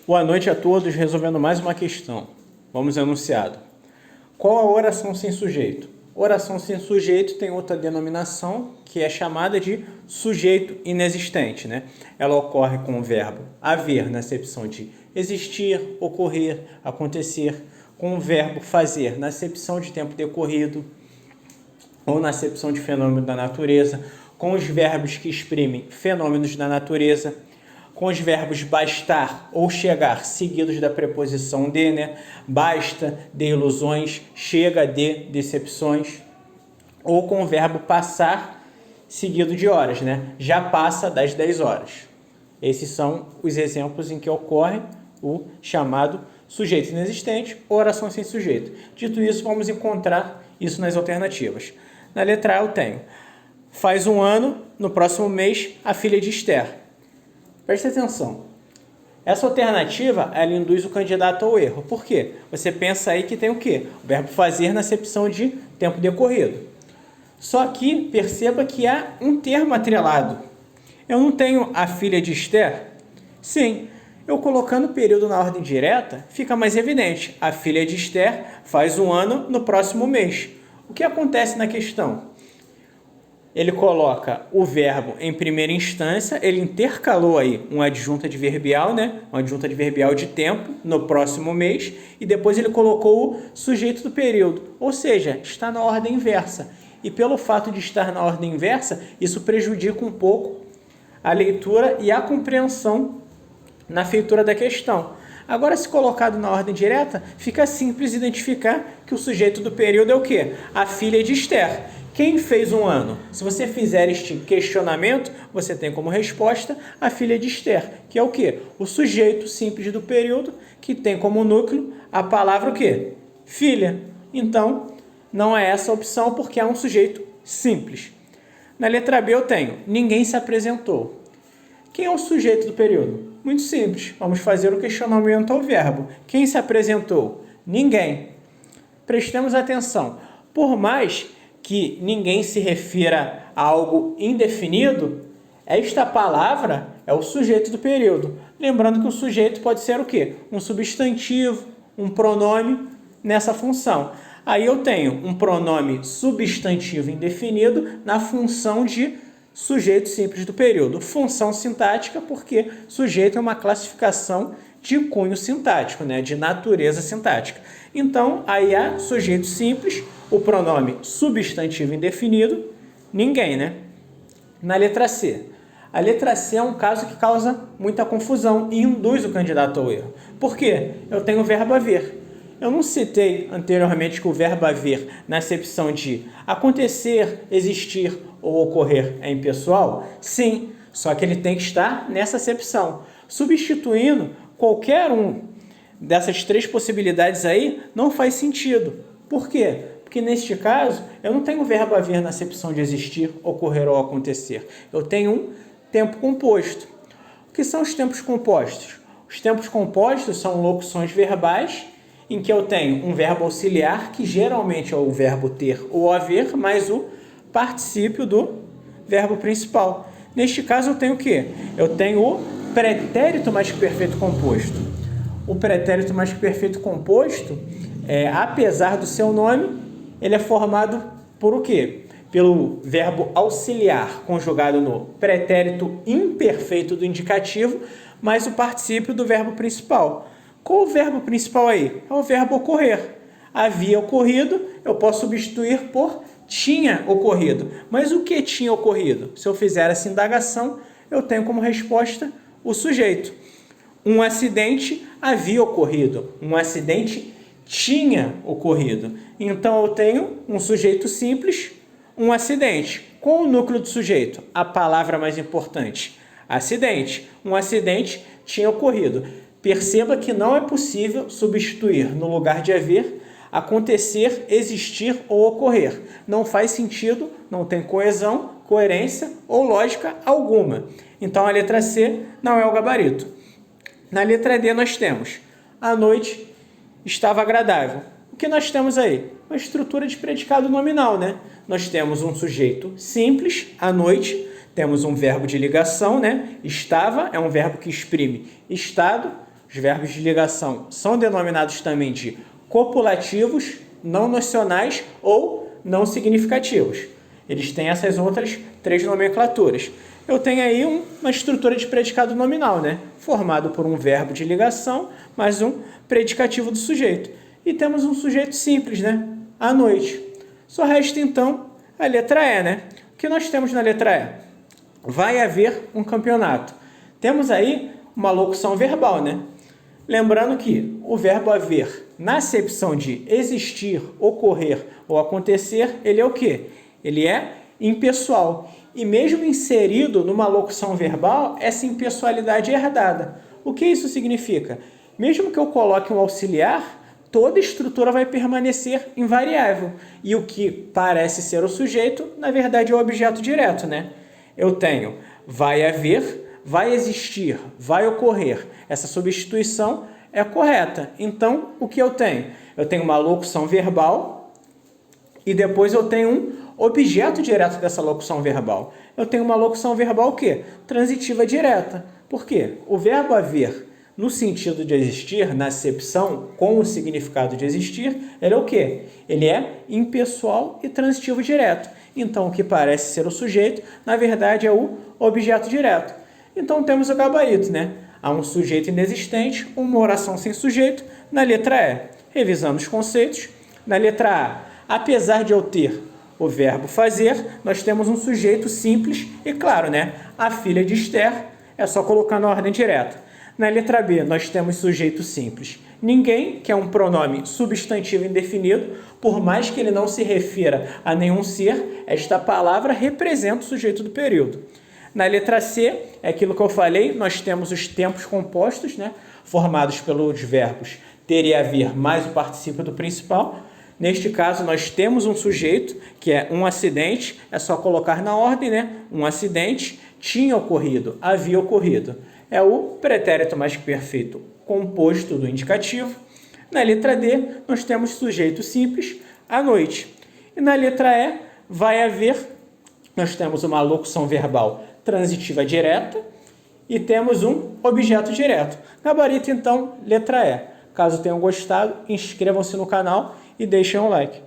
Boa noite a todos, resolvendo mais uma questão. Vamos ao enunciado. Qual a oração sem sujeito? Oração sem sujeito tem outra denominação que é chamada de sujeito inexistente, né? Ela ocorre com o verbo haver na acepção de existir, ocorrer, acontecer, com o verbo fazer na acepção de tempo decorrido ou na acepção de fenômeno da natureza, com os verbos que exprimem fenômenos da natureza, com os verbos bastar ou chegar seguidos da preposição de, né? Basta, de ilusões, chega de decepções, ou com o verbo passar seguido de horas, né? Já passa das 10 horas. Esses são os exemplos em que ocorre o chamado sujeito inexistente ou oração sem sujeito. Dito isso, vamos encontrar isso nas alternativas. Na letra A eu tenho: faz um ano, no próximo mês, a filha de Esther. Preste atenção. Essa alternativa, ela induz o candidato ao erro. Por quê? Você pensa aí que tem o quê? O verbo fazer na acepção de tempo decorrido. Só que perceba que há um termo atrelado. Eu não tenho a filha de Esther? Sim. Eu colocando o período na ordem direta, fica mais evidente. A filha de Esther faz um ano no próximo mês. O que acontece na questão? Ele coloca o verbo em primeira instância, ele intercalou aí um adjunto adverbial, né? Um adjunto adverbial de tempo, no próximo mês, e depois ele colocou o sujeito do período, ou seja, está na ordem inversa. E pelo fato de estar na ordem inversa, isso prejudica um pouco a leitura e a compreensão na feitura da questão. Agora, se colocado na ordem direta, fica simples identificar que o sujeito do período é o quê? A filha de Esther. Quem fez um ano? Se você fizer este questionamento, você tem como resposta a filha de Esther, que é o quê? O sujeito simples do período, que tem como núcleo a palavra o quê? Filha. Então, não é essa a opção, porque é um sujeito simples. Na letra B eu tenho: ninguém se apresentou. Quem é o sujeito do período? Muito simples. Vamos fazer o questionamento ao verbo. Quem se apresentou? Ninguém. Prestemos atenção. Por mais que ninguém se refira a algo indefinido, esta palavra é o sujeito do período. Lembrando que o sujeito pode ser o quê? Um substantivo, um pronome nessa função. Aí eu tenho um pronome substantivo indefinido na função de sujeito simples do período. Função sintática, porque sujeito é uma classificação de cunho sintático, né? De natureza sintática. Então, aí há sujeito simples, o pronome substantivo indefinido, ninguém, né? Na letra C. A letra C é um caso que causa muita confusão e induz o candidato ao erro. Por quê? Eu tenho o verbo haver. Eu não citei anteriormente que o verbo haver, na acepção de acontecer, existir ou ocorrer, é impessoal? Sim, só que ele tem que estar nessa acepção. Substituindo qualquer um dessas três possibilidades aí, não faz sentido. Por quê? Porque neste caso, eu não tenho o verbo haver na acepção de existir, ocorrer ou acontecer. Eu tenho um tempo composto. O que são os tempos compostos? Os tempos compostos são locuções verbais em que eu tenho um verbo auxiliar, que geralmente é o verbo ter ou haver, mais o particípio do verbo principal. Neste caso, eu tenho o quê? Eu tenho o pretérito mais que perfeito composto. O pretérito mais que perfeito composto, apesar do seu nome, ele é formado por o quê? Pelo verbo auxiliar, conjugado no pretérito imperfeito do indicativo, mais o particípio do verbo principal. Qual o verbo principal aí? É o verbo ocorrer. Havia ocorrido, eu posso substituir por tinha ocorrido. Mas o que tinha ocorrido? Se eu fizer essa indagação, eu tenho como resposta o sujeito. Um acidente havia ocorrido. Um acidente tinha ocorrido. Então, eu tenho um sujeito simples, um acidente. Qual o núcleo do sujeito? A palavra mais importante. Acidente. Um acidente tinha ocorrido. Perceba que não é possível substituir no lugar de haver, acontecer, existir ou ocorrer. Não faz sentido, não tem coesão, coerência ou lógica alguma. Então, a letra C não é o gabarito. Na letra D nós temos: a noite estava agradável. O que nós temos aí? Uma estrutura de predicado nominal, né? Nós temos um sujeito simples, a noite, temos um verbo de ligação, né? Estava é um verbo que exprime estado, Os verbos de ligação são denominados também de copulativos, não nocionais ou não significativos. Eles têm essas outras 3 nomenclaturas. Eu tenho aí uma estrutura de predicado nominal, né? Formado por um verbo de ligação mais um predicativo do sujeito. E temos um sujeito simples, né? À noite. Só resta, então, a letra E, né? O que nós temos na letra E? Vai haver um campeonato. Temos aí uma locução verbal, né? Lembrando que o verbo haver, na acepção de existir, ocorrer ou acontecer, ele é o quê? Ele é impessoal. E mesmo inserido numa locução verbal, essa impessoalidade é herdada. O que isso significa? Mesmo que eu coloque um auxiliar, toda estrutura vai permanecer invariável. E o que parece ser o sujeito, na verdade, é o objeto direto, né? Eu tenho vai haver, vai existir, vai ocorrer. Essa substituição é correta. Então, o que eu tenho? Eu tenho uma locução verbal e depois eu tenho um objeto direto dessa locução verbal. Eu tenho uma locução verbal o quê? Transitiva direta. Por quê? O verbo haver, no sentido de existir, na acepção, com o significado de existir, ele é o quê? Ele é impessoal e transitivo direto. Então, o que parece ser o sujeito, na verdade, é o objeto direto. Então, temos o gabarito, né? Há um sujeito inexistente, uma oração sem sujeito, na letra E. Revisando os conceitos, na letra A, apesar de eu ter o verbo fazer, nós temos um sujeito simples e claro, né? A filha de Esther, é só colocar na ordem direta. Na letra B, nós temos sujeito simples. Ninguém, que é um pronome substantivo indefinido, por mais que ele não se refira a nenhum ser, esta palavra representa o sujeito do período. Na letra C, é aquilo que eu falei, nós temos os tempos compostos, né? Formados pelos verbos ter e haver mais o particípio do principal. Neste caso, nós temos um sujeito, que é um acidente, é só colocar na ordem, né? Um acidente tinha ocorrido, havia ocorrido. É o pretérito mais que perfeito composto do indicativo. Na letra D, nós temos sujeito simples, à noite. E na letra E, vai haver, nós temos uma locução verbal transitiva direta e temos um objeto direto. Gabarito, então, letra E. Caso tenham gostado, inscrevam-se no canal e deixem um like.